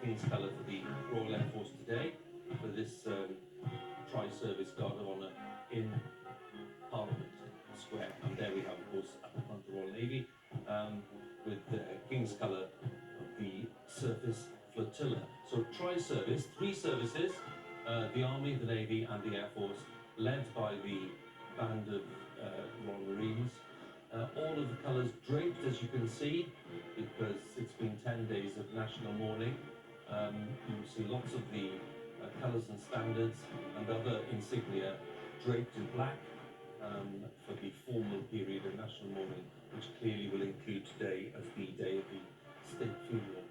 King's colour for the Royal Air Force today, for this tri-service Guard of Honour in Parliament Square. And there we have, of course, at the front the Royal Navy, with the King's colour of the surface flotilla. So tri-service, 3 services, the Army, the Navy and the Air Force, led by the band of Royal Marines. All of the colours draped, as you can see, because it's been 10 days of national mourning. You will see lots of the colours and standards and other insignia draped in black for the formal period of national mourning, which clearly will include today as the day of the state funeral.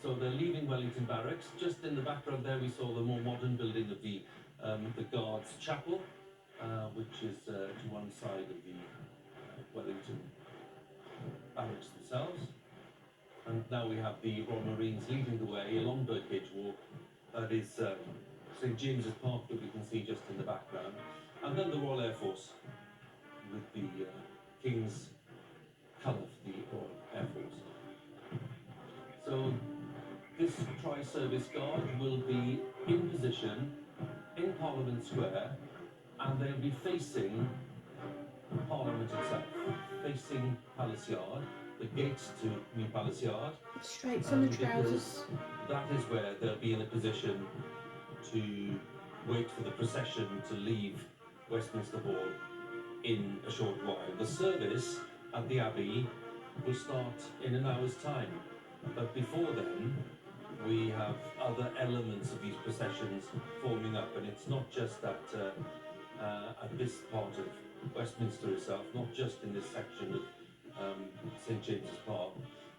So they're leaving Wellington Barracks. Just in the background there we saw the more modern building of the Guards Chapel, which is to one side of the Wellington Barracks themselves. And now we have the Royal Marines leading the way along Birdcage Walk. That is St James's Park that we can see just in the background. And then the Royal Air Force with the King's colour for the Royal Air Force. So this tri-service guard will be in position in Parliament Square, and they'll be facing Parliament itself, facing Palace Yard, the gates to New Palace Yard. Straight from the trousers. That is where they'll be in a position to wait for the procession to leave Westminster Hall in a short while. The service at the Abbey will start in an hour's time, but before then we have other elements of these processions forming up, and it's not just at this part of Westminster itself, not just in this section of St James's Park,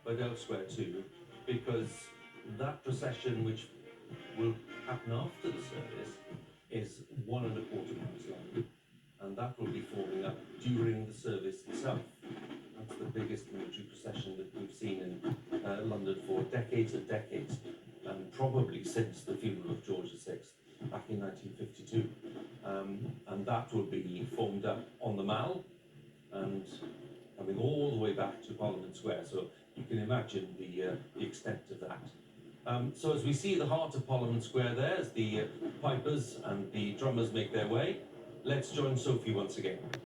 but elsewhere too, because that procession, which will happen after the service, is 1¼ miles long, and that will be forming up during the service itself. That's the biggest military procession that we've seen in London for decades and decades, and probably since the funeral of George VI back in 1952. And that will be formed up on the Mall and coming all the way back to Parliament Square. So you can imagine the extent of that. So as we see the heart of Parliament Square there, as the pipers and the drummers make their way, let's join Sophie once again.